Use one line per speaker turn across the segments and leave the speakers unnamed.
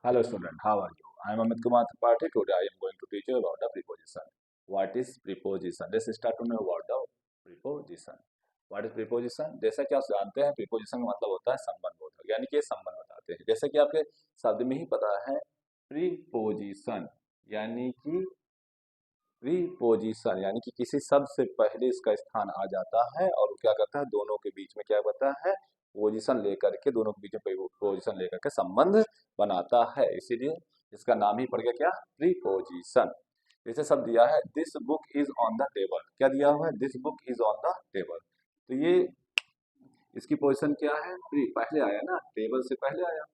Hello student, how are you? I am Amit Kumar Tripathi. Today I am going to teach you about the preposition. What is preposition? Let's start to know about the preposition. What is preposition? जैसा कि आप जानते हैं preposition का मतलब होता है संबंध बोधक, यानी कि ये संबंध बताते हैं। जैसे कि आपके शब्द में ही पता है preposition यानी कि प्रीपोजिशन यानी कि किसी शब्द से पहले इसका स्थान आ जाता है और वो क्या करता है दोनों के बीच में क्या बनता है पोजीशन लेकर के दोनों के बीच में पोजीशन लेकर के संबंध बनाता है, इसीलिए इसका नाम ही पड़ गया क्या प्रीपोजिशन। जैसे शब्द दिया है this book is on the table, क्या दिया हुआ है this book is on the table, तो ये इसकी पोजीशन क्या है प्री, पहले आया ना टेबल से पहले आया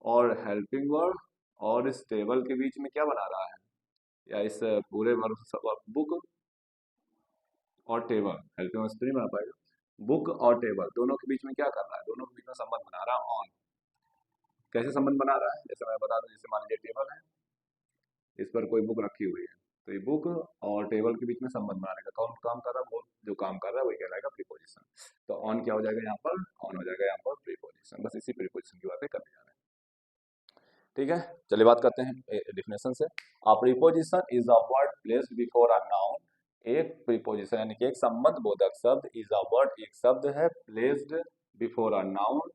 और हेल्पिंग वर्ड और इस टेबल के बीच में क्या बना रहा है या इस पूरे वर्ग बुक और टेबल हेल्पिंग वर्ब नहीं बना पाएगा, बुक और टेबल दोनों के बीच में क्या कर रहा है दोनों के बीच में संबंध बना रहा है ऑन। कैसे संबंध बना रहा है जैसे मैं बता दूं, जैसे मान लीजिए टेबल है, इस पर कोई बुक रखी हुई है, तो ये बुक और टेबल के बीच में संबंध बनाने का कौन काम कर रहा है, वो जो काम कर रहा है वही कहलाएगा प्रीपोजिशन। तो ऑन क्या हो जाएगा यहाँ पर, ऑन हो जाएगा यहाँ पर प्रीपोजिशन, बस इसी प्रीपोजिशन की बातें करने जा रहे हैं। ठीक है, चलिए बात करते हैं डिफिनेशन से। अ preposition is a word placed before a noun, एक प्रीपोजिशन यानी कि एक संबंध बोधक शब्द, इज अ वर्ड एक शब्द है, प्लेस्ड बिफोर अ नाउन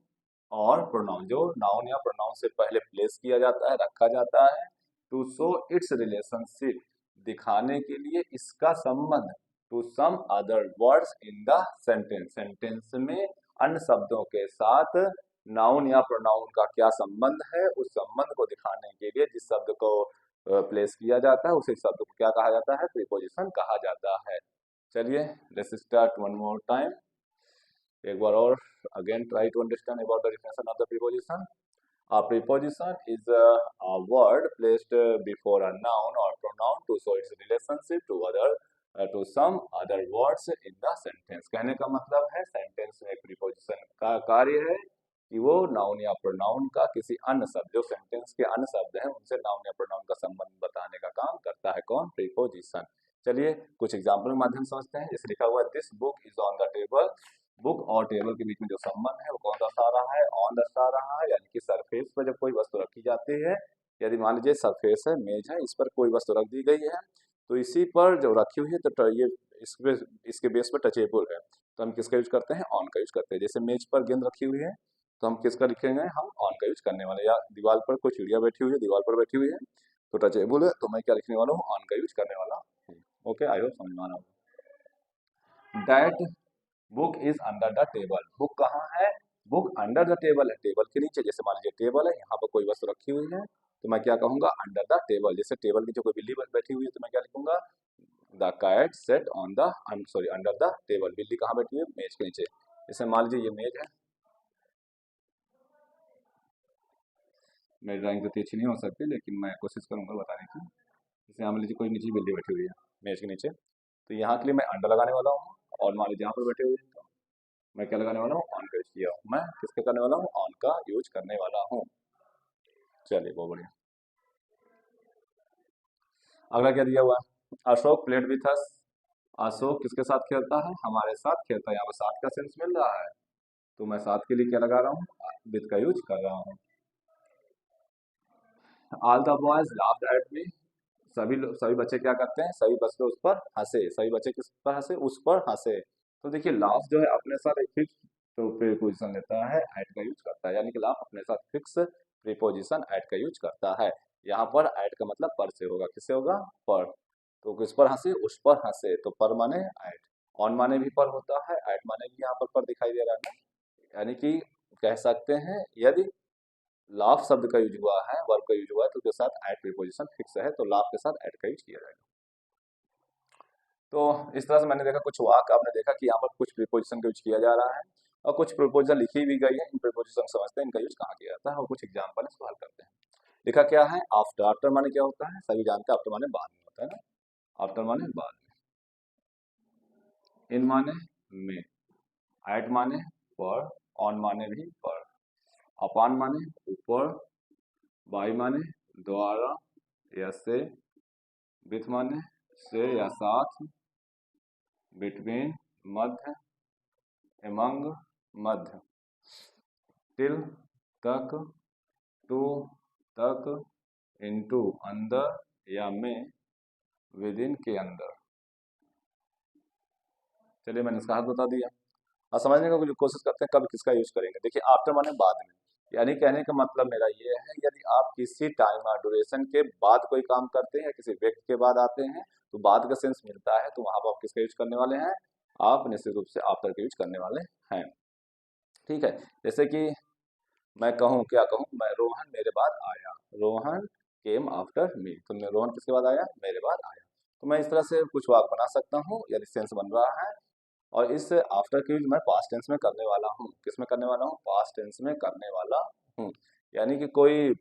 और प्रोनाउन जो नाउन या प्रोनाउन से पहले प्लेस किया जाता है रखा जाता है, टू शो इट्स रिलेशनशिप दिखाने के लिए इसका संबंध, to some other words in the sentence sentence में अन्य शब्दों के साथ नाउन या प्रोनाउन का क्या संबंध है उस संबंध को दिखाने के लिए जिस शब्द को प्लेस किया जाता है उसी शब्द को क्या कहा जाता है प्रीपोजिशन कहा जाता है। चलिए let's start one more time, एक बार और again try to understand about the definition of the preposition. A preposition is a word placed before a noun or pronoun to show its relationship to other to some other words in the sentence। कहने का मतलब है sentence में preposition का कार्य है कि वो नाउन या प्रोनाउन का किसी अन्य शब्द जो सेंटेंस के अन्य शब्द हैं उनसे नाउन या प्रोनाउन का संबंध बताने का काम करता है कौन प्रीपोजिशन। चलिए कुछ एग्जाम्पल के माध्यम से समझते हैं। जैसे लिखा हुआ है this book is on the table, book और टेबल के बीच में जो संबंध है वो कौन दर्शा रहा है ऑन दर्शा रहा है, यानी कि सरफेस पर जब कोई वस्तु रखी जाती है, यदि मान लीजिए सरफेस है मेज है इस पर कोई वस्तु रख दी गई है तो इसी पर जो रखी हुई है तो ये इसके बेस पर टचेबल है तो हम किसका यूज करते हैं ऑन का यूज करते हैं। जैसे मेज पर गेंद रखी हुई है तो हम किसका लिखेंगे हम ऑन का यूज करने वाले, या दीवार पर कोई चिड़िया बैठी हुई है दीवार पर बैठी हुई है तो टचेबल है तो मैं क्या लिखने वाला हूँ ऑन का यूज करने वाला हूँ। ओके आई होप समझ में आ रहा हूँ। That book is under the table, book कहाँ है बुक अंडर द टेबल है टेबल के नीचे, जैसे मान लीजिए टेबल है यहाँ पर कोई वस्तु रखी हुई है तो मैं क्या कहूंगा अंडर द टेबल। जैसे टेबल की जो कोई बिल्ली बैठी हुई है तो मैं क्या लिखूंगा the cat sat on the sorry under the table, बिल्ली कहाँ बैठी है मेज के नीचे। जैसे मान लीजिए ये मेज है, मेरी ड्राइंग तो अच्छी नहीं हो सकती लेकिन मैं कोशिश करूंगा बताने की। जैसे मान लीजिए कोई नीचे बिल्ली बैठी हुई है मेज के नीचे, तो यहाँ के लिए मैं अंडर लगाने वाला हूँ और मान लीजिए यहाँ पर बैठे हुए हैं तो मैं क्या लगाने वाला हूँ ऑन का यूज किया हूँ, मैं किसके करने वाला हूँ ऑन का यूज करने वाला हूँ। चलिए बहुत बढ़िया। अगला क्या दिया हुआ है Ashok played with us, Ashok किसके साथ खेलता है हमारे साथ खेलता है, यहाँ पर साथ का सेंस मिल रहा है तो मैं साथ के लिए क्या लगा रहा हूँ विथ का यूज कर रहा हूँ। All the boys laughed at me, सभी बच्चे क्या करते हैं सभी बच्चे उस पर हंसे, सभी बच्चे किस पर हंसे उस पर हंसे। तो देखिए लाफ जो है अपने साथ एक फिक्स तो प्रीपोजिशन लेता है एट का यूज करता है, यानी कि लाफ अपने साथ फिक्स प्रीपोजिशन एट का यूज करता है। यहाँ पर एट का मतलब पर से होगा, किससे होगा पर, तो किस पर हंसे उस पर हंसे तो पर माने एट, ऑन माने भी पर होता है एट माने भी यहाँ पर दिखाई दे रहा है ना, यानी कि कह सकते हैं यदि लाफ शब्द का यूज हुआ है वर्ब का यूज हुआ है तो उसके साथ एट प्रीपोजिशन फिक्स है तो लाफ के साथ एट का यूज किया जाएगा। तो इस तरह से मैंने देखा कुछ वाक आपने देखा कि यहाँ पर कुछ प्रीपोजिशन का यूज किया जा रहा है और कुछ प्रीपोजिशन लिखी भी गई है, इन प्रीपोजिशन समझते हैं इनका यूज कहाँ किया जाता है और कुछ एग्जाम्पल इसको हल करते हैं। लिखा क्या है आफ्टर, आफ्टर माने क्या होता है सभी जानते हैं आफ्टर माने बाद में होता है ना, आफ्टर माने बाद में, इन माने में, एट माने पर, ऑन माने भी पर, अपान माने ऊपर, बाई माने द्वारा या से, विथ माने से या साथ, बिटवीन मध्य, एमंग मध्य, टिल तक, टू तक, इनटू अंदर, या में, विद इन के अंदर। चलिए मैंने इसका हाथ बता दिया। अब समझने की कोशिश करते हैं कब किसका यूज करेंगे। देखिए आफ्टर माने बाद में, यानी कहने का मतलब मेरा ये है यदि आप किसी टाइम और ड्यूरेशन के बाद कोई काम करते हैं या किसी व्यक्ति के बाद आते हैं तो बाद का सेंस मिलता है, तो वहां पर आप किसका यूज करने वाले हैं, आप निश्चित रूप से आफ्टर का यूज करने वाले हैं। ठीक है, जैसे कि मैं कहूँ, क्या कहूँ मैं, रोहन मेरे बाद आया, रोहन केम आफ्टर मी, तो रोहन किसके बाद आया, मेरे बाद आया। तो मैं इस तरह से कुछ वाक्य बना सकता हूँ यदि सेंस बन रहा है। और इस आफ्टर की यूज मैं पास्ट टेंस में करने वाला हूँ, किस में करने वाला हूँ, पास्ट टेंस में करने वाला हूँ। यानी कि कोई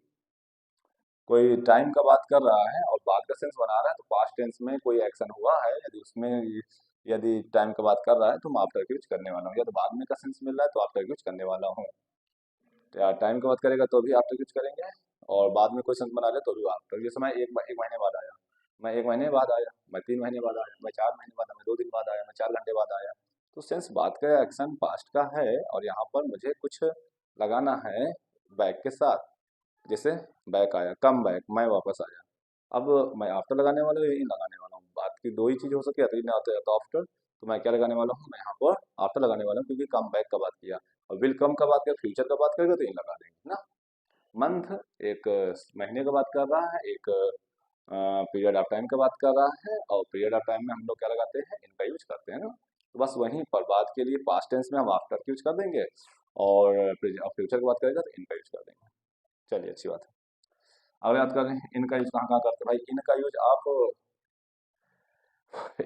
कोई टाइम का बात कर रहा है और बाद का सेंस बना रहा है तो पास्ट टेंस में कोई एक्शन हुआ है यदि उसमें, यदि टाइम का बात कर रहा है तो मैं आफ्टर की यूज करने वाला हूँ, या तो बाद में का सेंस मिल रहा है तो आफ्टर की यूज करने वाला हूँ। तो यार टाइम की बात करेगा तो भी आफ्टर यूज करेंगे, और बाद में कोई सेंस बना ले तो भी आफ्टर। जैसे मैं एक महीने बाद आया, मैं एक महीने बाद आया, मैं 3 महीने बाद आया, मैं 4 महीने बाद आया, मैं 2 दिन बाद आया, मैं 4 घंटे बाद आया। तो सेंस बात का एक्शन पास्ट का है और यहाँ पर मुझे कुछ लगाना है बैक के साथ। जैसे बैक आया, कम बैक, मैं वापस आया। अब मैं आफ्टर लगाने वाला हूँ, यही लगाने वाला हूँ, बात की दो ही चीज हो सकती है, तो इन आता है तो आफ्टर। तो मैं क्या लगाने वाला हूँ, मैं यहाँ पर आफ्टर लगाने वाला हूँ क्योंकि कम बैक का बात किया। और विल कम का बात किया, फ्यूचर का बात करेगा तो इन लगा देंगे ना। मंथ एक महीने का बात कर रहा है, एक पीरियड ऑफ टाइम का बात कर रहा है, और पीरियड ऑफ टाइम में हम लोग क्या लगाते हैं, इनका यूज करते हैं ना। तो बस वहीं पर बात के लिए पास्ट टेंस में हम आफ्टर का यूज कर देंगे, और फ्यूचर की बात करेगा तो इनका यूज कर देंगे। चलिए अच्छी बात है। अगर याद करें इनका यूज कहाँ कहाँ करते हैं भाई, इनका यूज आप,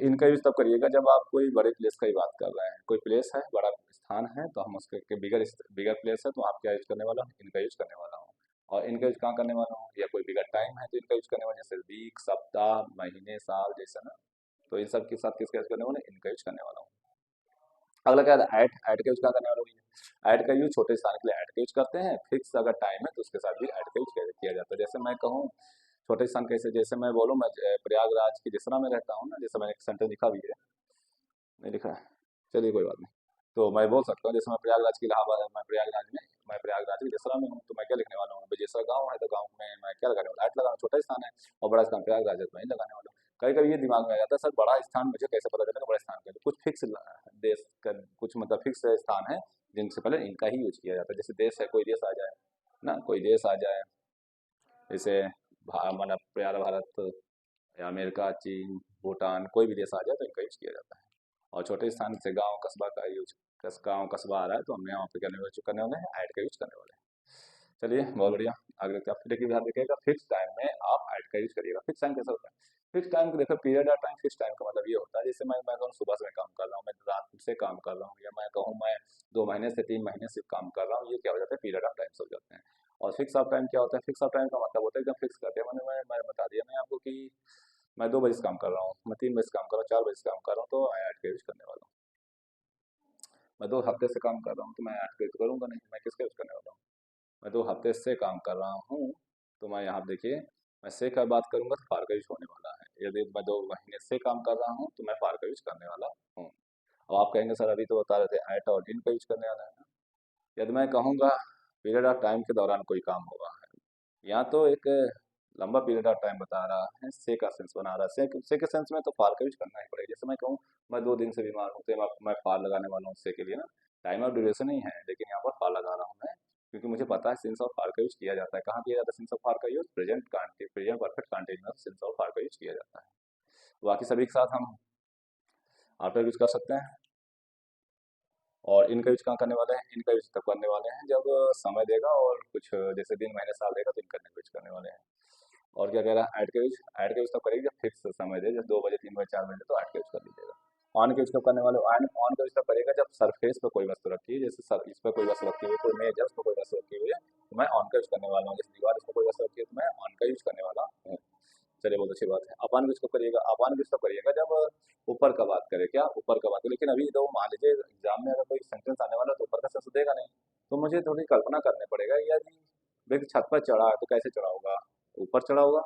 इनका यूज तब करिएगा जब आप कोई बड़े प्लेस का ही बात कर रहे हैं, कोई प्लेस है, बड़ा स्थान है, तो हम उसके के बिगर बिगर प्लेस है तो आप क्या यूज करने वाला हूँ, इनका यूज करने वाला हूँ। और इनका यूज कहाँ करने वाला हूँ, या कोई बिगर टाइम है तो इनका यूज करने वाला, जैसे वीक, सप्ताह, महीने, साल जैसा ना। तो इन सब के साथ किसका यूज करने वाला हूँ, इनका यूज करने वाला हूँ। अगला क्या है, ऐड, ऐड का यूज क्या करने वाला हूँ, ऐड का यूज छोटे स्थान के लिए ऐड का यूज करते हैं, फिक्स अगर टाइम है तो उसके साथ भी ऐड का यूज किया जाता है। जैसे मैं कहूँ छोटे स्थान कैसे, जैसे मैं बोलूँ मैं प्रयागराज की जिसना में रहता हूँ ना, जैसे मैंने एक सेंटेंस लिखा भी है, नहीं लिखा है, चलिए कोई बात नहीं। तो मैं बोल सकता हूँ जैसे मैं प्रयागराज की इलाहाबाद, मैं प्रयागराज की जसरा में हूँ, तो मैं क्या लिखने वाला हूँ, जसरा गाँव है तो गाँव में मैं क्या लगाने वाला, ऐट लगाना, छोटा स्थान है, और बड़ा स्थान प्रयागराज है तो वहीं लगाने वाला हूँ। कभी कभी ये दिमाग में आ जाता है सर बड़ा स्थान मुझे कैसे पता चलेगा, बड़ा स्थान का कुछ फिक्स देश का, कुछ मतलब फिक्स स्थान है जिनसे पहले इनका ही यूज किया जाता है। जैसे देश है, कोई देश आ जाए ना, कोई देश आ जाए, जैसे माना प्यारा भारत, या अमेरिका, चीन, भूटान, कोई भी देश आ जाए तो इनका यूज किया जाता है। और छोटे स्थान से गांव कस्बा का यूज, गांव कस्बा आ रहा है तो हमने यहाँ पे करने वाले हैं, ऐड का यूज करने वाले हैं। चलिए बहुत बढ़िया। आगे क्या देखिए, ध्यान रखिएगा फिक्स टाइम में आप ऐड का यूज करिएगा। फिक्स टाइम कैसा होता है, फिक्स टाइम को देखो, period of time, fix time का मतलब ये होता है जैसे मैं कहूँ सुबह से मैं काम कर रहा हूँ, मैं रात से काम कर रहा हूँ, या मैं कहूँ मैं 2 महीने से 3 महीने से काम कर रहा हूँ, ये क्या हो जाता है, पीरियड ऑफ टाइम हो जाते हैं। और फिक्स ऑफ टाइम क्या होता है, फिक्स ऑफ टाइम का मतलब होता है एकदम फिक्स करते हैं, मैं बता दिया मैं आपको कि मैं 2 बजे से काम कर रहा हूँ, मैं 3 बजे से काम कर रहा हूँ, 4 बजे से काम कर रहा हूँ, तो मैं ऐड का यूज करने वाला हूँ। मैं 2 हफ्ते से काम कर रहा हूँ तो मैं ऐड का यूज करूंगा नहीं, मैं किसका यूज करने वाला हूँ, मैं 2 हफ्ते से काम कर रहा हूँ, तो मैं यहाँ देखिए, मैं से का बात करूंगा तो फार का यूज होने वाला है। यदि मैं 2 महीने से काम कर रहा हूँ तो मैं फार का यूज करने वाला हूँ। अब आप कहेंगे सर अभी तो बता रहे थे एट और इन का यूज करने वाला है ना। यदि मैं कहूँगा पीरियड ऑफ टाइम के दौरान कोई काम होगा, यहाँ तो एक लंबा पीरियड ऑफ टाइम बता रहा है, से का सेंस बना रहा है, से के सेंस में तो फार का यूज करना ही पड़ेगा। जैसे मैं कहूँ मैं 2 दिन से बीमार हूँ तो मैं फार लगाने वाला हूँ से के लिए ना, टाइम ऑफ ड्यूरेशन ही है लेकिन यहाँ पर फार लगा रहा हूँ मैं, क्योंकि मुझे पता है सेंस ऑफ फार का यूज किया जाता है। कहाँ किया जाता है सेंस ऑफ फार का use, present perfect continuous sense of for का यूज किया जाता है। बाकी सभी के साथ हम आफ्टर यूज कर सकते हैं। और इनका यूज कहाँ करने वाले हैं, इनका यूज तब करने वाले हैं जब समय देगा और कुछ जैसे दिन, महीने, साल देगा तो इनका यूज करने वाले हैं। और क्या कह रहा है, ऐड का यूज तब करेंगे जब फिक्स समय दे, जैसे 2 बजे, 3 बजे, 4 बजे, तो ऐड का यूज कर लीजिएगा। ऑन का यूज कब करने वाले, ऑन का यूज तब करेगा जब सरफेस पर कोई वस्तु रखी है, जैसे सर इस पर कोई वस्तु रखी हुई है, कोई मेज है उस पर कोई वस्तु रखी हुई है तो मैं ऑन का यूज करने वाला हूँ। जैसे दीवार उस पर कोई वस्तु रखी है तो मैं ऑन का यूज करने वाला हूँ। चलिए बहुत अच्छी बात है। अपान यूज कब करिएगा, अपान यूज तब करिएगा जब ऊपर का बात करे, क्या ऊपर का बात करे, लेकिन अभी तो मान लीजिए एग्जाम में अगर कोई सेंटेंस आने वाला तो ऊपर का सेंस देगा नहीं, तो मुझे थोड़ी कल्पना करने पड़ेगा, यदि व्यक्ति छत पर चढ़ा है तो कैसे चढ़ा होगा, ऊपर चढ़ा होगा,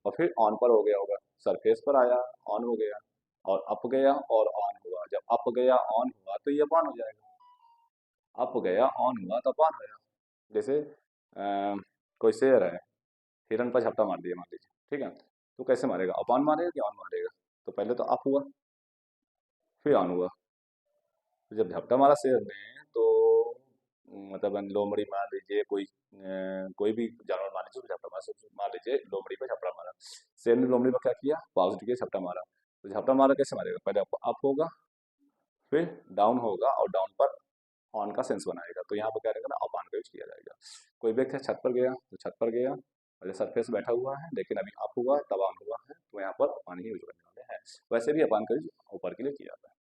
और फिर ऑन पर हो गया होगा, सरफेस पर आया, ऑन हो गया, और अप गया और ऑन हुआ, जब अप गया ऑन हुआ तो ये अपान हो जाएगा, अप गया ऑन हुआ तो अपान हो जाएगा। जैसे कोई शेर है, हिरन पर झपटा मार दिया मान लीजिए, ठीक है, तो कैसे मारेगा, अपान मारेगा कि ऑन मारेगा, तो पहले तो अप हुआ फिर ऑन हुआ। तो जब झपटा मारा शेर ने तो मतलब लोमड़ी मान लीजिए कोई भी जानवर मान लीजिए, झपटा मारा, मान लीजिए लोमड़ी पे झपटा मारा, शेर ने लोमड़ी पर क्या किया, पॉजिटिव के झपटा मारा। तो झपटा मारा कैसे मारेगा, पहले अप होगा फिर डाउन होगा और डाउन पर ऑन का सेंस बनाएगा, तो यहाँ पर क्या रहेगा ना, अप ऑन का यूज किया जाएगा। कोई व्यक्ति छत पर गया तो छत पर गया और सरफेस बैठा हुआ है लेकिन अभी अप हुआ तब ऑन हुआ है, तो यहाँ पर अपान ही यूज करने वाले हैं। वैसे भी अपान का यूज ऊपर के लिए किया जाता है।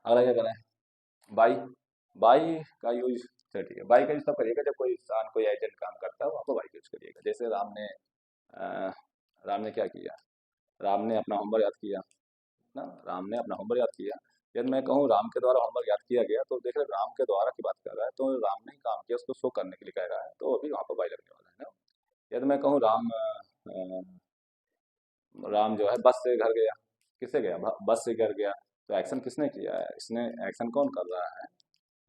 अगला क्या करें, बाई, बाई का यूज, चलिए ठीक है, बाई का यूज तब करिएगा जब कोई इंसान कोई एजेंट काम करता है वहाँ पर बाई का यूज करिएगा। जैसे अ, राम ने क्या किया, राम ने अपना होमवर्क याद किया ना, राम ने अपना होमवर्क याद किया। यदि मैं कहूँ राम के द्वारा होमवर्क याद किया गया तो देख रहे राम के द्वारा की बात कर रहा है, तो राम ने ही काम किया, उसको शो करने के लिए कह रहा है, तो अभी वहाँ पर बाई लगने वाला है ना। यदि मैं कहूँ राम जो है बस से घर गया, किससे गया, बस से घर गया, तो एक्शन किसने किया है, इसने एक्शन कौन कर रहा है,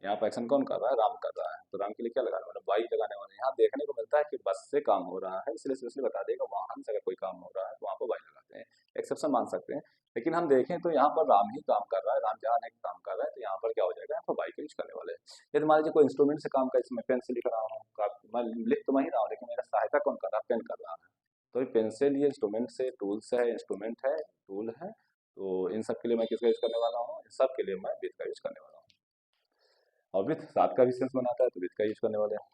यहाँ पर एक्शन कौन कर रहा है, राम कर रहा है, तो राम के लिए क्या लगाने वाला, बाई लगाने वाला। यहाँ देखने को मिलता है कि बस से काम हो रहा है, इसलिए बता देगा, वाहन से अगर कोई काम हो रहा है तो वहाँ पर बाई लगाते हैं, एक्सेप्शन मान सकते हैं। लेकिन हम देखें तो यहाँ पर राम ही काम कर रहा है, राम जहाँ नहीं काम कर रहा है, तो यहाँ पर क्या हो जाएगा, यहाँ पर बाई का यूज करने वाले हैं। यदि मान लीजिए कोई इंस्ट्रूमेंट से काम कर, इसमें पेन से लिख रहा हूँ, मैं लिख तो मैं ही रहा हूँ लेकिन मेरा सहायता कौन कर रहा है, पेन कर रहा है, तो ये पेंसिल ये इंस्ट्रूमेंट से, टूल्स है, इंस्ट्रूमेंट है, टूल है, तो इन सब के लिए मैं किसका यूज करने वाला हूँ, इन सब के लिए मैं विथ का यूज करने वाला हूँ। और विथ सात का भी सेंस बनाता है तो विथ का यूज करने वाले हैं।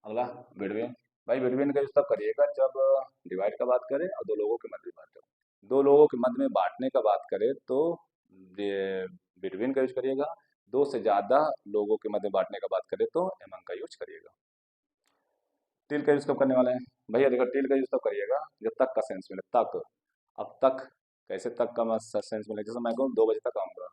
अगला बिटवीन, भाई बिटवीन का यूज तब करिएगा जब डिवाइड का बात करें और दो लोगों के मध्य में बात करें, दो लोगों के मध्य में बांटने का बात करें तो बिटवीन का यूज करिएगा, दो से ज्यादा लोगों के मध्य में बांटने का बात करें तो एमंग का यूज करिएगा। टिल का यूज कब करने वाले हैं, भैया देखो टिल का यूज तब करिएगा जब तक का सेंस मिले, तक। अब तक कैसे तक का सेंस मिले, जैसे मैं कहूँ 2 बजे तक आऊँगा,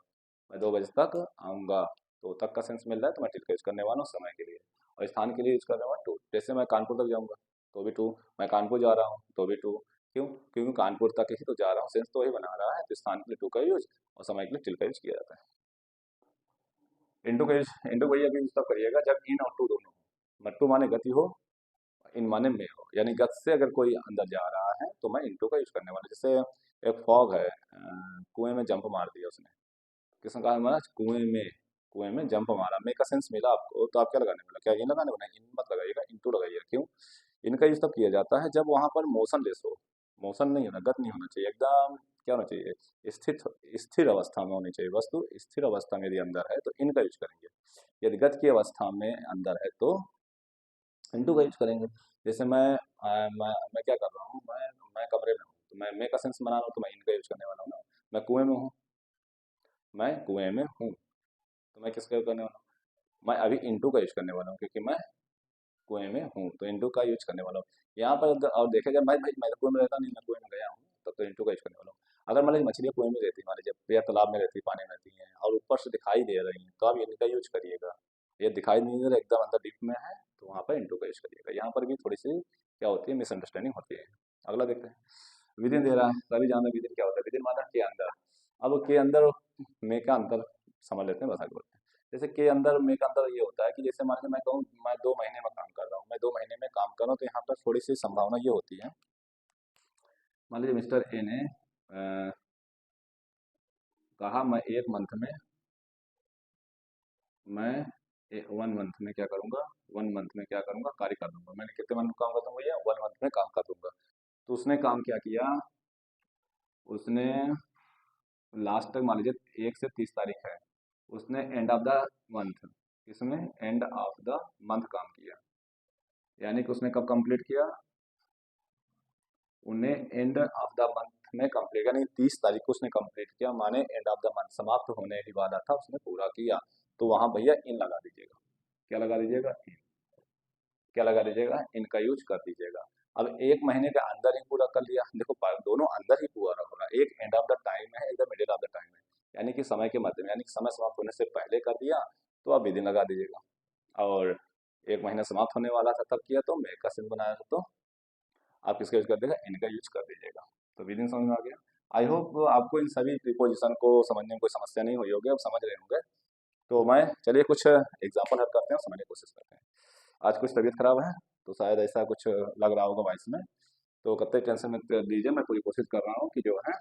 मैं 2 बजे तक आऊँगा, तो तक का सेंस मिल रहा है तो मैं टिल का यूज करने वाला हूँ समय के लिए। और स्थान के लिए यूज करने वाला टू, जैसे मैं कानपुर तक जाऊँगा तो भी टू, मैं कानपुर जा रहा हूँ तो भी टू, क्यों, क्योंकि कानपुर तक ही तो जा रहा हूँ, सेंस तो वही बना रहा है, तो स्थान के लिए टू का यूज और समय के लिए टिल का यूज किया जाता है। इंटू का यूज, इंटू भैया भी यूज तब करिएगा जब इन और टू दोनों हो, मट्टू माने गति हो, इन माने में हो, यानी गत से अगर कोई अंदर जा रहा है तो मैं इंटू का यूज करने वाला। जैसे एक फॉग है, कुएं में जंप मार दिया उसने, किसने कहा हमारा कुएं में जंप मारा, मे का सेंस मिला आपको, तो आप क्या लगाने वाला, क्या इन लगाने वाला, इन मत लगाइएगा, इंटू लगाइएगा। क्यों, इनका यूज तब किया जाता है जब वहां पर मोशन लेस हो, मोशन नहीं होना, गत नहीं होना चाहिए, एकदम क्या होना चाहिए, स्थित, स्थिर अवस्था में होनी चाहिए वस्तु, स्थिर अवस्था में यदि अंदर है तो इनका यूज करेंगे। यदि गत की अवस्था में अंदर है तो इंटू का यूज करेंगे। जैसे मैं क्या कर रहा हूँ, मैं कमरे में हूँ तो मैं का सेंस बना रहा हूँ तो मैं इनका यूज करने वाला हूँ ना। मैं कुएं में हूँ, मैं कुएं में हूँ, तो मैं किसका यूज करने वाला हूँ, मैं अभी इंटू का यूज करने वाला हूँ क्योंकि मैं कुएं में हूँ, तो इंटू का यूज करने वाला हूँ। यहाँ पर और देखा जाए, भाई भाई मैं तो कुएं में रहता नहीं, मैं कुएं में गया हूँ, तब तो इंटू का यूज करने वाला हूँ। अगर मान लीजिए मछलियाँ कुएं में रहती है, मान लीजिए या तालाब में रहती है, पानी में रहती हैं और ऊपर से दिखाई दे रही हैं, तो आप इनका यूज करिएगा। ये दिखाई नहीं दे रहा, एकदम अंदर डीप में है, तो वहाँ पर इंटू का यूज करिएगा। यहाँ पर भी थोड़ी सी क्या होती है, मिसअंडरस्टैंडिंग होती है। अगला देखते हैं, विदिन दे रहा है, तभी जानना विदिन क्या होता है, विदिन माना के अंदर। अब के अंदर में का अंतर समझ लेते हैं, बस आगे बढ़ते हैं। जैसे के अंदर में का अंदर ये होता है कि जैसे मान लीजिए मैं कहूँ मैं 2 महीने में काम कर रहा हूँ, मैं 2 महीने में काम कर रहा हूँ, तो यहाँ पर थोड़ी सी संभावना ये होती है, मान लीजिए मिस्टर ए ने कहा मैं 1 मंथ में, मैं 1 मंथ में क्या करूँगा, 1 मंथ में क्या करूँगा, कार्य कर दूंगा। मैंने कितने मंथ में काम कर दूंगा, भैया 1 मंथ में काम कर दूंगा। तो उसने काम क्या किया, उसने लास्ट तक मान लीजिए 1 से 30 तारीख है, उसने एंड ऑफ द मंथ, इसमें एंड ऑफ द मंथ काम किया, यानी कि उसने कब कंप्लीट किया, उन्हें एंड ऑफ द मंथ में कंप्लीट, यानी 30 तारीख को उसने कंप्लीट किया, माने एंड ऑफ द मंथ समाप्त होने ही वाला था, उसने पूरा किया। तो वहां भैया इन लगा दीजिएगा, क्या लगा दीजिएगा, इन, क्या लगा दीजिएगा, इनका यूज कर दीजिएगा। अब 1 महीने के अंदर ही पूरा कर लिया, देखो दोनों अंदर ही पूरा होगा, एक एंड ऑफ द टाइम है, एक मिडिल ऑफ द टाइम है, यानी कि समय के मध्य में, यानी कि समय समाप्त होने से पहले कर दिया तो आप विदिन लगा दीजिएगा। और 1 महीना समाप्त होने वाला था तब किया तो मे का सिंह बनाया था, तो आप किसका यूज कर देगा, इनका यूज कर दीजिएगा। तो विदिन समझ में आ गया। आई होप आपको इन सभी प्रीपोजिशन को समझने में कोई समस्या नहीं हुई होगी, अब समझ रहे होंगे। तो मैं चलिए कुछ एग्जाम्पल हल करते हैं, समझने की कोशिश करते हैं। आज कुछ तबीयत खराब है, तो शायद ऐसा कुछ लग रहा होगा वॉइस में। तो कब तक टेंशन मत लीजिए, मैं पूरी कोशिश कर रहा हूँ कि जो है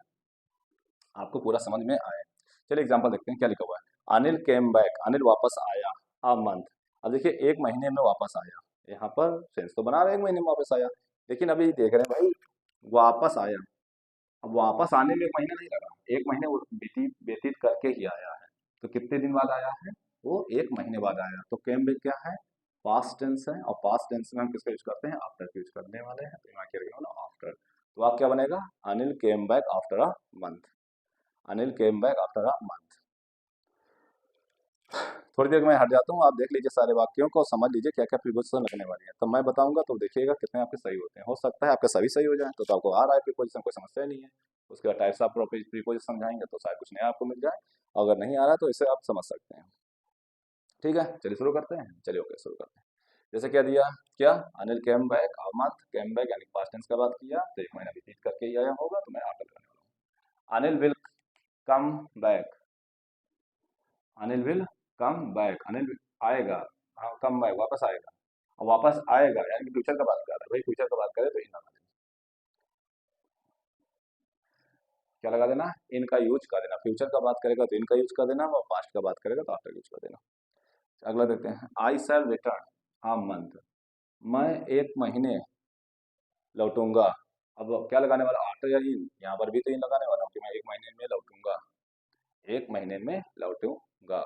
आपको पूरा समझ में आए। चलिए एग्जांपल देखते हैं क्या लिखा हुआ है। अनिल केम बैक, अनिल वापस आया। अ मंथ, अब देखिए एक महीने में वापस आया, यहाँ पर सेंस तो बना रहे हैं एक महीने में वापस आया, लेकिन अभी देख रहे हैं भाई वापस आया। अब वापस आने में एक महीना नहीं लगा, एक महीने वो व्यतीत व्यतीत करके ही आया है। तो कितने दिन बाद आया है? वो एक महीने बाद आया। तो केम बैक क्या है? पास्ट टेंस है, और पास्ट टेंस में हम किसका यूज करते हैं? आफ्टर का यूज करने वाले हैं, तो यहाँ क्या लिखना होगा? आफ्टर। तो आप क्या बनेगा? Anil came back after a month. Anil came back after a month. थोड़ी देर में हट जाता हूँ, आप देख लीजिए सारे वाक्यों को, समझ लीजिए क्या क्या प्रीपोजिशन लगने वाली है, तो मैं बताऊंगा तो देखिएगा कितने आपके सही होते हैं। हो सकता है आपके सभी सही हो जाए, तो आपको आ रहा है प्रीपोजिशन, कोई समस्या नहीं है। उसके बाद टाइप्स ऑफ प्रीपोजिशन समझाएंगे तो शायद कुछ नया आपको मिल जाए, अगर नहीं आ रहा है तो इसे आप समझ सकते हैं। ठीक है, चलिए शुरू करते हैं। चलिए ओके, शुरू करते हैं। जैसे क्या दिया? क्या? Anil came back a month, came back यानी पास्ट टेंस का बात किया तो एक महीना व्यतीत करके ही आया होगा, तो मैं आफ्टर लगाने वाला हूँ। Anil will come back, Anil will come back, Anil आएगा, हाँ कम बैक वापस आएगा। और वापस आएगा यानी कि फ्यूचर का बात कर रहा है भाई, फ्यूचर का बात करे तो इन लगा देना। क्या लगा देना? इन का यूज कर देना। फ्यूचर का बात करेगा तो इन का यूज कर देना, और पास्ट का बात करेगा तो आफ्टर यूज कर देना। अगला देखते हैं। I shall return a month, मैं एक महीने लौटूंगा। अब क्या लगाने वाला? आफ्टर या इन? यहाँ पर भी तो इन लगाने वाला हूँ कि मैं एक महीने में लौटूंगा, एक महीने में लौटूंगा।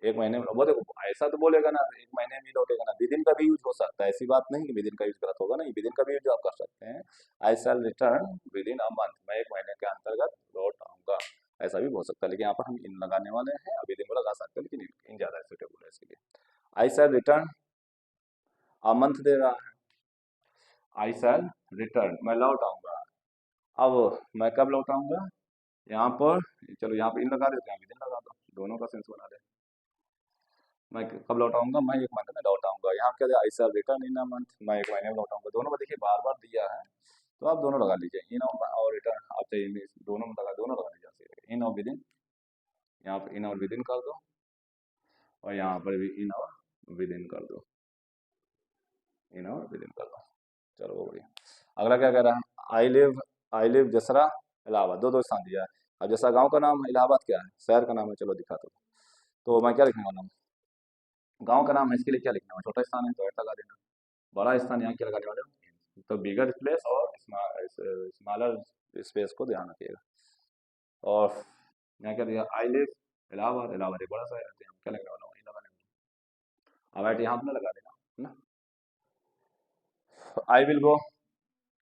एक महीने में वो देखो ऐसा तो बोलेगा ना, एक महीने में ही लौटेगा ना, विदिन का भी यूज हो सकता है, ऐसी बात नहीं कि विदिन का यूज गलत होगा, नहीं विदिन का भी यूज आप कर सकते हैं। I shall return within a month, मैं एक महीने के अंतर्गत लौट आऊंगा, ऐसा भी हो सकता है। लेकिन यहाँ पर हम इन लगाने वाले हैं, अब विदिन को लगा सकते हैं लेकिन इन ज्यादा सुटेबल है इसके लिए। आई शैल रिटर्न अ मंथ दे रहा है, आई शैल रिटर्न मैं लौट आऊंगा। अब मैं कब लौट आऊंगा? यहाँ पर चलो यहाँ पर इन लगा देते हैं, विदिन लगा दो, दोनों का सेंस बना दे। मैं कब लौट आऊंगा? मैं एक महीने में लौट आऊंगा। यहाँ क्या दिया? आई shall return in a month, मैं एक महीने में लौट आऊंगा। दोनों में देखिए बार बार दिया है, तो आप दोनों लगा लीजिए, इन और रिटर्न। आप चाहिए इंग्लिश दोनों में लगा, दोनों लगा लीजिए, इन और विद इन। यहाँ पर इन और विद इन कर दो, और यहाँ पर भी इन और विद इन कर दो, इन और विद इन कर दो। चलो वो बढ़िया। अगला क्या कह रहा है? आई लिव जसरा इलाहाबाद, दो दो स्थान दिया है। अब जैसा गांव का नाम है, इलाहाबाद क्या है? शहर का नाम है। चलो दिखा दो। तो मैं क्या लिखने वाला हूँ? गांव का नाम है, इसके लिए क्या लिखना है? छोटा स्थान है तो ऐड लगा देना, बड़ा स्थान यहाँ क्या लगाने वाले हो? तो बिगर स्पेस और स्मॉलर स्पेस को ध्यान रखिएगा। और यहाँ क्या दिया? आई लिव इलाहाबाद, इलाहाबाद एक बड़ा शहर है, तो यहाँ क्या लगने वाला हूँ? ये लगाने वाला हूँ। अब यहाँ अपना लगा देना है ना। आई विल गो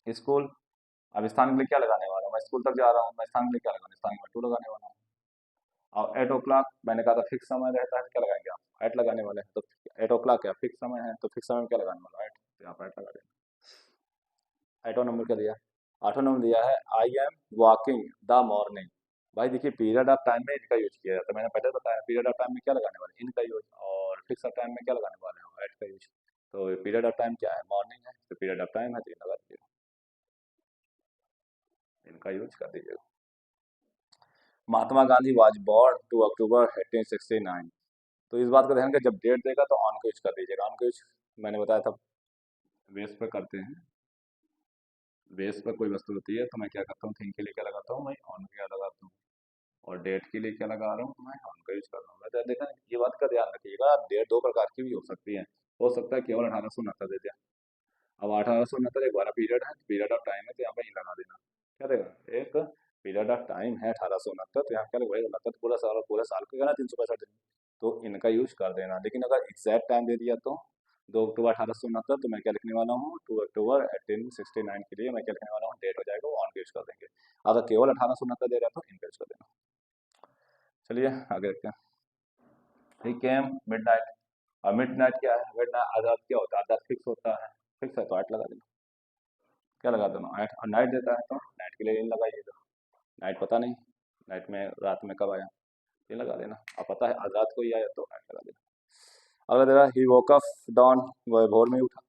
स्कूल, अब स्थान के लिए क्या लगाने वाला हूँ? मैं स्कूल तक जा रहा हूँ, मैं स्थान के लिए क्या लगाने? स्थान के लिए टू लगाने वाला हूँ। और 8 o'clock मैंने कहा था फिक्स समय रहता है, तो क्या लगाएंगे आप? एट लगाने वाले हैं। तो 8 o'clock क्या फिक्स समय है, तो फिक्स समय में क्या लगाने वाला? एट, तो यहाँ पर एट लगा देना। 8वां नंबर क्या दिया? 8वां नंबर दिया है I am walking the morning. भाई देखिए पीरियड ऑफ टाइम में इनका यूज किया जाता है, मैंने पहले बताया पीरियड ऑफ टाइम में क्या लगाने वाले? इनका यूज। और फिक्स ऑफ टाइम में क्या लगाने वाले हैं? एट का यूज। तो पीरियड ऑफ टाइम क्या है? मॉर्निंग है, तो पीरियड ऑफ टाइम है तो ये लगा दीजिएगा, इनका यूज कर दीजिएगा। महात्मा गांधी वाज बोर्न 2 अक्टूबर 1869, तो इस बात का ध्यान रखें, जब डेट देगा तो ऑन का यूज कर दीजिएगा। ऑन का यूज मैंने बताया था बेस पे करते हैं, बेस पर कोई वस्तु होती है तो मैं क्या करता हूँ? थिंग के लिए क्या लगाता हूँ? मैं ऑन क्या लगाता हूँ। और डेट के लिए क्या लगा रहा हूँ? तो मैं ऑन का यूज कर रहा हूँ। मैं देखा ये बात का ध्यान रखिएगा, डेट दो प्रकार की भी हो सकती है। हो सकता है केवल 1869 दे दिया। अब 1869 एक बारह पीरियड है, पीरियड ऑफ टाइम है, तो यहाँ पे लगा देना। क्या देगा? एक पीरियड ऑफ टाइम है 1869, तो यहाँ क्या लगेगा? 69 पूरा साल का कहना 365 दिन, तो इनका यूज कर देना। लेकिन अगर एग्जैक्ट टाइम दे दिया तो 2 अक्टूबर 1869, तो मैं क्या लिखने वाला हूँ? 2 अक्टूबर 1869 के लिए मैं क्या लिखने वाला हूँ? डेट हो जाएगा, वो ऑन का यूज कर देंगे। अगर केवल 1869 दे रहा है तो इनका यूज कर देना। चलिए आगे देखते हैं। ही केम मिडनाइट, और मिडनाइट क्या है? मिडनाइट आजाद क्या होता है? आजाद फिक्स होता है, फिक्स है तो 8 लगा देना। क्या लगा देना? 8। और नाइट देता है तो नाइट के लिए इन लगाइएगा, नाइट पता नहीं नाइट में रात में कब आया, ये लगा देना। अब पता है आजाद को ही आया तो नाइट लगा देना। अगला दे रहा है ही वोक अप डॉन, वह भोर में उठा,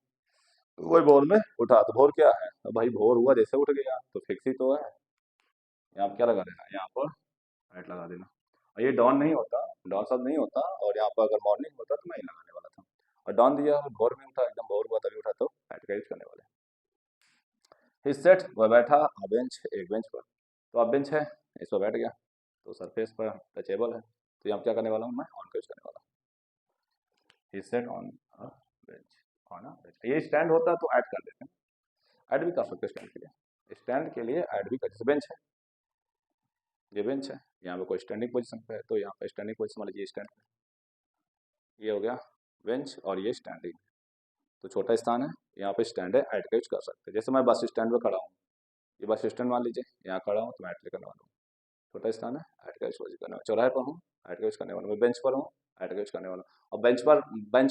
वही भोर में उठा, तो भोर क्या है? तो भाई भोर हुआ जैसे उठ गया, तो फिक्स ही तो है। यहाँ पर क्या लगा देना? यहाँ पर नाइट लगा देना। और ये डॉन नहीं होता, डॉन शब्द नहीं होता, और यहाँ पर अगर मॉर्निंग होता तो मैं ही लगाने वाला था। और डॉन दिया, भोर में उठा, एकदम भोर हुआ तभी उठा, एट का यूज करने वाले। ही सेट, वह बैठा, अ बेंच, एक बेंच पर। तो अब बेंच है, इस पर बैठ गया, तो सरफेस पर टचेबल है, तो यहाँ क्या करने वाला हूँ मैं, ऑन का यूज करने वाला हूँ। He sat on a bench, on a bench. ये स्टैंड होता तो ऐड कर देते हैं, ऐड भी कर सकते हैं स्टैंड के लिए, स्टैंड के लिए ऐड भी कर, जैसे बेंच है, ये बेंच है, यहाँ पे कोई स्टैंडिंग पोजीशन पे है, तो यहाँ पे स्टैंडिंग पोजीशन मान लीजिए स्टैंड, ये हो गया बेंच और ये स्टैंडिंग, तो छोटा स्थान है, यहाँ पे स्टैंड है, ऐड का यूज कर सकते हैं। जैसे मैं बस स्टैंड पे खड़ा हूँ, ये बस स्टैंड मान लीजिए, यहाँ खड़ा हूँ तो मैं ऐड करने वाला हूँ, छोटा स्थान है, ऐड का यूज करने वाला, चौराहे पर हूँ, ऐड का यूज करने वाला, मैं बेंच पर हूँ, ऐड का यूज करने वाला, और बेंच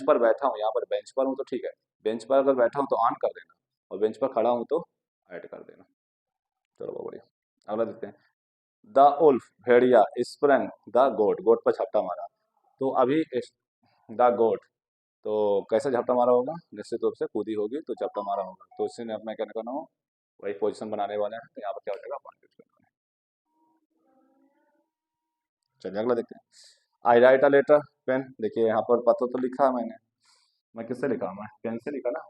पर बैठा हूँ, यहाँ पर बेंच पर हूँ तो ठीक है, बेंच पर अगर बैठा हूँ तो ऑन कर देना, और बेंच पर खड़ा हूँ तो ऐड कर देना। चलो बहुत बढ़िया, अगला देखते हैं। द उल्फ, भेड़िया, स्प्रंग द गोट, गोट पर झपटा मारा, तो अभी द गोट, तो कैसे झपटा मारा होगा, निश्चित रूप से कूदी होगी तो झपटा मारा होगा, तो इसी ने अपना क्या करना हो, वही पोजीशन बनाने वाले हैं, तो यहाँ पर क्या हो जाएगा, पॉइंट यूज करना है। चलिए अगला देखते हैं। आई राइट अ लेटर, पेन, देखिए यहाँ पर पत्र तो लिखा है मैंने, मैं किससे लिखा, मैं पेन से लिखा ना,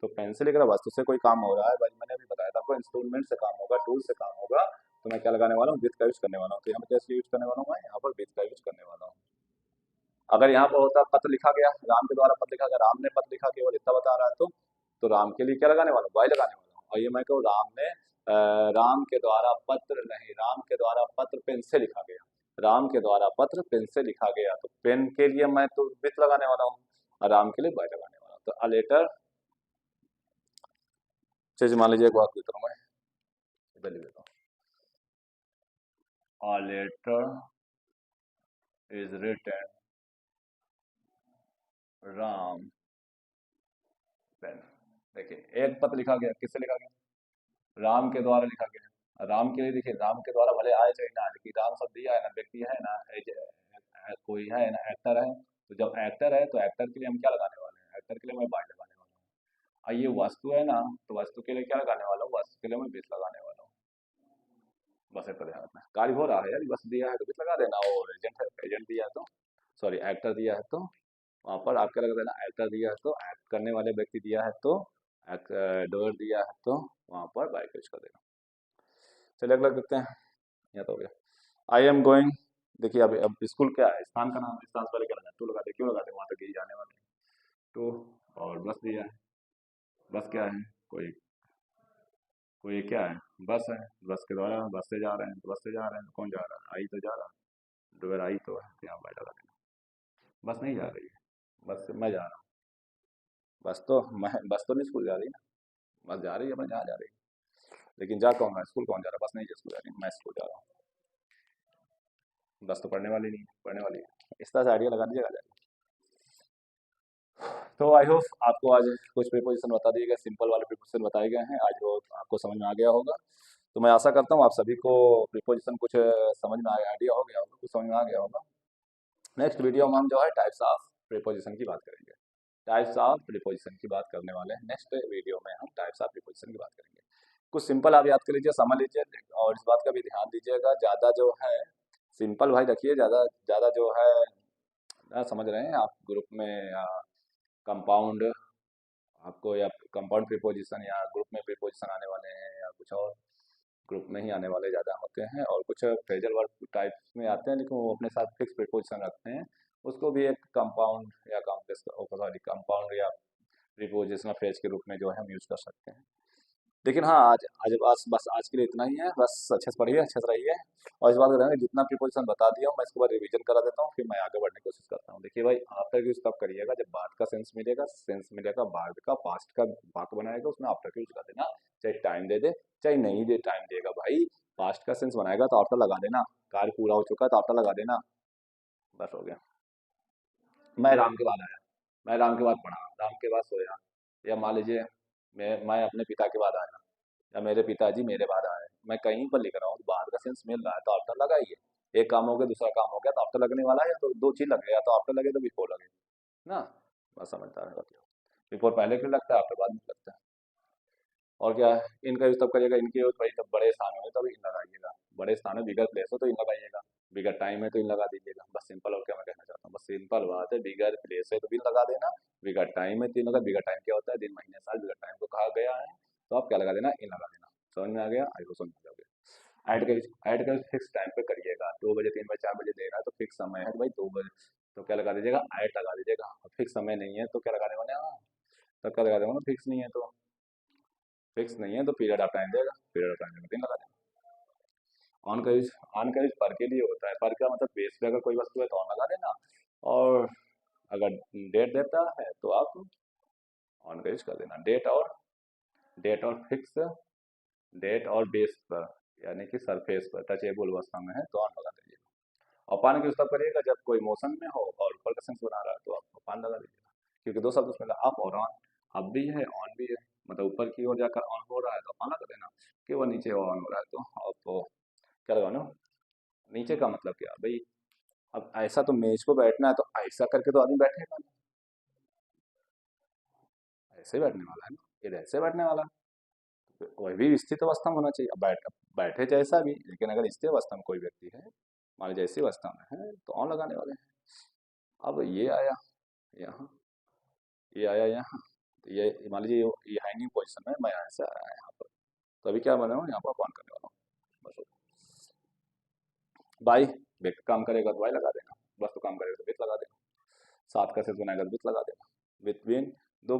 तो पेन से लिख रहा, वस्तु से कोई काम हो रहा है भाई, मैंने अभी बताया था आपको, इंस्ट्रूमेंट से काम होगा, टूल से काम होगा, तो मैं क्या लगाने वाला हूँ, विथ का यूज करने वाला हूँ, तो यहाँ पर कैसे यूज करने वाला हूँ, मैं यहाँ पर विथ का यूज करने वाला हूँ। अगर यहाँ पर होता पत्र लिखा गया, राम के द्वारा पत्र लिखा गया, राम ने पत्र लिखा, केवल इतना बता रहा है, तो राम के लिए क्या लगाने वाला हूँ, वाई लगाने वाला हूँ, और ये मैं कहूँ राम ने राम के द्वारा पत्र नहीं, राम के द्वारा पत्र पेन से लिखा गया, राम के द्वारा पत्र पेन से लिखा गया, तो पेन के लिए मैं तो विथ लगाने वाला हूँ, और राम के लिए वाई लगाने वाला हूँ, तो अ लेटर, चलिए मान लीजिए एक बात देता हूँ मैं, इधर लिख देता हूँ, a letter is written Ram pen. देखिए एक पत्र लिखा गया, किससे लिखा गया, राम के द्वारा लिखा गया, राम के लिए, देखिए राम के द्वारा भले आए चाहे ना आए, लेकिन राम शब्द दिया है ना, व्यक्ति है ना, कोई है ना, एक्टर है, तो जब एक्टर है तो एक्टर के लिए हम क्या लगाने वाले हैं, एक्टर के लिए मैं बाय लगाने वाला हूँ, और ये वस्तु है ना, तो वस्तु के लिए क्या लगाने वाला हूँ, वस्तु के लिए मैं बीस लगाने वाला हूँ। बस इतना ध्यान रखना, कार्य हो रहा है यार, बस दिया है तो बीस लगा देना, और एजेंट है, एजेंट दिया है तो, सॉरी एक्टर दिया है तो वहाँ पर आपका लगा देना, एक्टर दिया है तो, एक्ट करने वाले व्यक्ति दिया है तो, डोर दिया है तो वहाँ पर बाय यूज कर देना। चलिए अगला देखते हैं, यहाँ तो हो गया। आई एम गोइंग, देखिए अब स्कूल क्या है, स्थान का नाम है, स्थान से पहले क्या लगा, टू लगा दे, क्यों लगा दे, वहाँ तक यही जाने वाले हैं, टू, और बस दिया है, बस क्या है, कोई कोई क्या है, बस है, बस के द्वारा बस से जा रहे हैं, तो बस से जा रहे हैं, तो कौन जा रहा है, आई तो जा रहा है, डोर आई तो है, तो यहाँ बाय लगा देना, बस नहीं जा रही है, बस से मैं जा रहा हूँ, बस तो नहीं स्कूल जा रही ना, बस जा रही है, मैं जहाँ जा रही है, लेकिन जा कौन रहा है, स्कूल कौन जा रहा है, बस नहीं स्कूल जा रही है, मैं स्कूल जा रहा हूँ, बस तो पढ़ने वाली नहीं है, पढ़ने वाली है, इस तरह से आइडिया लगा दीजिएगा जाके। तो आई होप आपको आज कुछ प्रीपोजिशन बता दिए गए, सिंपल वाले प्रीपोजिशन बताए गए हैं, आज वो आपको समझ में आ गया होगा, तो मैं आशा करता हूँ आप सभी को प्रीपोजिशन कुछ समझ में आइडिया हो गया होगा, कुछ समझ में आ गया होगा। नेक्स्ट वीडियो में हम जो है टाइप्स ऑफ प्रीपोजिशन की बात करेंगे, टाइप्स ऑफ प्रीपोजिशन की बात करने वाले हैं, नेक्स्ट वीडियो में हम टाइप्स ऑफ प्रीपोजिशन की बात करेंगे। कुछ सिंपल आप याद कर लीजिए, समझ लीजिए, और इस बात का भी ध्यान दीजिएगा, ज़्यादा जो है सिंपल भाई रखिए, ज़्यादा ज़्यादा जो है समझ रहे हैं आप, ग्रुप में या कंपाउंड आपको, या कंपाउंड प्रीपोजिशन या ग्रुप में प्रीपोजिशन आने वाले हैं, या कुछ और ग्रुप में ही आने वाले ज़्यादा होते हैं, और कुछ फ्रेजल वर्ब टाइप्स में आते हैं, लेकिन वो अपने साथ फिक्स प्रीपोजिशन रखते हैं, उसको भी एक कंपाउंड या कॉम्प्लेक्स, सॉरी कंपाउंड या प्रीपोजिशनल फ्रेज के रूप में जो है हम यूज कर सकते हैं। लेकिन हाँ, आज आज बस आज के लिए इतना ही है, बस अच्छे से पढ़िए, अच्छे से रहिए, और इस बात को ध्यान रखिए, जितना प्रीपोजिशन बता दिया हूँ मैं इसके बाद रिवीजन करा देता हूँ, फिर मैं आगे बढ़ने की कोशिश करता हूँ। देखिए भाई, आफ्टर यूज तब करिएगा जब बाद का सेंस मिलेगा, बाद का, पास्ट का वाक्य बनाएगा उसमें आफ्टर का यूज कर देना, चाहे टाइम दे दे चाहे नहीं दे, टाइम देगा भाई, पास्ट का सेंस बनाएगा तो आफ्टर लगा देना, कार्य पूरा हो चुका है तो आफ्टर लगा देना, बस हो गया। मैं राम के बाद आया, मैं राम के बाद पढ़ा, राम के बाद सोया, या मान लीजिए मैं अपने पिता के बाद आया, या मेरे पिताजी मेरे बाद आए, मैं कहीं पर लिख रहा हूँ तो बाद का सेंस मिल रहा है तो आफ्टर लगाइए, एक काम हो गया दूसरा काम हो गया तो आफ्टर लगने वाला है, या तो दो चीज लगे, या तो आफ्टर लगे तो बिफोर लगे ना, बस समझता है, बिफोर पहले क्यों लगता है, आफ्टर बाद में लगता है। और क्या है, इनका यूज तब करिएगा, इनके यूज भाई तब बड़े स्थान में तब इन लगाइएगा, बड़े स्थान में बिगर प्लेस हो तो इन लगाइएगा, बिगर टाइम है तो इन लगा दीजिएगा, बस सिंपल। और क्या मैं कहना चाहता हूँ, बस सिंपल बात है, बिगर प्लेस है तो बिन लगा देना, बिगर टाइम है तो इन लगा। बिगर टाइम क्या होता है, दिन महीने साल, बिगर टाइम को कहा गया है, तो आप क्या लगा देना, इन लगा देना। समझ में आ गया, आई को समझ में आ गया। ऐड कर फिक्स टाइम पे करिएगा, 2 बजे 3 बजे 4 बजे दे रहा है तो फिक्स समय है तो भाई 2 बजे, तो क्या लगा दीजिएगा, ऐड लगा दीजिएगा। और फिक्स समय नहीं है तो क्या लगाने वाले हैं, तो क्या लगा देंगे, फिक्स नहीं है तो, फिक्स नहीं है तो पीरियड ऑफ टाइम देगा, पीरियड ऑफ टाइम में दिन लगा देगा। ऑन का यूज, ऑन का यूज पर के लिए होता है, पर का मतलब बेस पे अगर कोई वस्तु है तो ऑन लगा देना, और अगर डेट देता है तो आप ऑन का यूज कर देना। डेट और फिक्स, डेट और बेस पर, यानी कि सरफेस पर टचेबल अवस्था में है तो ऑन लगा दीजिएगा। और पान की उस तब करिएगा जब कोई मोशन में हो और ऊपर का सेंस बना रहा है तो आप पान लगा दीजिएगा, क्योंकि दो शब्द उसमें अप और ऑन, अप भी है ऑन भी है, मतलब ऊपर की ओर जाकर ऑन हो रहा है तो पान लगा देना, कि वो नीचे ऑन हो रहा है तो आप क्या लगाना, नीचे का मतलब क्या भाई, अब ऐसा तो मेज को बैठना है तो ऐसा करके तो आदमी बैठेगा नहीं, ऐसे बैठने वाला है ना, ये ऐसे बैठने वाला है, तो वही भी स्थित अवस्था में होना चाहिए। अब बैठे जैसा भी, लेकिन अगर स्थिर अवस्था में कोई व्यक्ति है, मान लीजिए ऐसी अवस्था में है तो ऑन लगाने वाले हैं। अब ये आया यहाँ, ये आया यहाँ, तो ये मान लीजिए ये हाइनिंग पोजिशन में, मैं यहाँ से आया यहाँ पर, तो अभी क्या बना हूँ, यहाँ पर ऑन करने वाला हूँ बस। बाई, व्यक्ति काम करेगा तो बाई लगा देना, वस्तु काम करेगा तो विथ लगा देना, सात का सेट बनाएगा तो विथ लगा देना, बिटवीन दो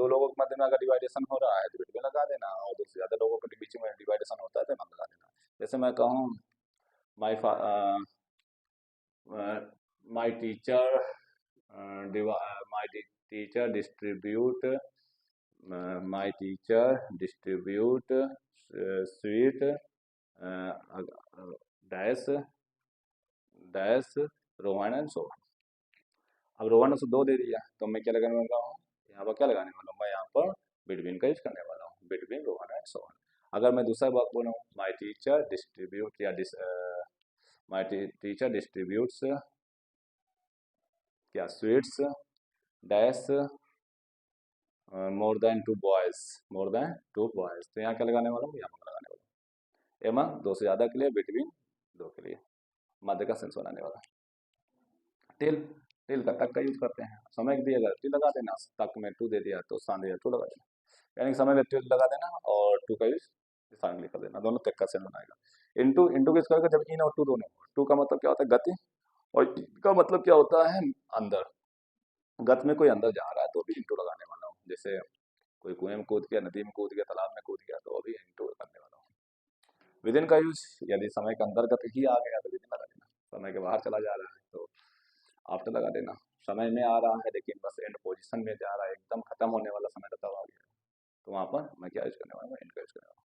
लोगों के मध्य में अगर डिवाइडेशन हो रहा है तो बिटवीन लगा देना, और दो से ज्यादा लोगों के बीच में डिवाइडेशन होता है तो नॉन लगा देना। जैसे मैं कहूँ my my teacher my teacher distribute, my teacher distribute sweet dash dash Rohan and Sohan. अब रोहन ने उसको 2 दे दिया तो मैं क्या लगाने वाला हूँ, यहाँ पर क्या लगाने वाला हूँ, मैं यहाँ पर बिटवीन का यूज करने वाला हूँ, बिटवीन रोहन एंड सोहन। अगर मैं दूसरा बात बोलूँ, माई टीचर डिस्ट्रीब्यूट या माई टीचर डिस्ट्रीब्यूट्स क्या sweets dash more than two boys, तो यहाँ क्या लगाने वाला हूँ, यहाँ पर लगाने वाला हूँ, एमा दो से ज्यादा के लिए, बिटवीन दो के लिए, मध्य का सेंस बनाने वाला। टिल, टिल का तक का यूज करते हैं, समय दिया जाए टिल लगा देना, तक में टू दे दिया तो स्थान दिया टू लगा देना, यानी कि समय में टिल लगा देना और टू का यूज स्थान लिख देना, दोनों तक का सेंस बनाएगा। इंटू, इंटू किस करके, जब इन और टू दोनों, टू का मतलब क्या होता है गति, और इन का मतलब क्या होता है अंदर, गति में कोई अंदर जा रहा है तो भी इंटू लगाने वाला हूँ, जैसे कोई कुएं में कूद गया, नदी में कूद गया, तालाब में कूद गया तो अभी इंटू करने वाला हूँ। विदिन का यूज, यदि समय के अंतर्गत ही आ गया तो विदिन लगा देना, समय के बाहर चला जा रहा है तो आफ्टर लगा देना, समय में आ रहा है लेकिन बस एंड पोजीशन में जा रहा है, एकदम खत्म होने वाला समय तब आ गया तो वहां पर मैं क्या यूज करने वाला हूँ, एंड का यूज करने वाला हूँ।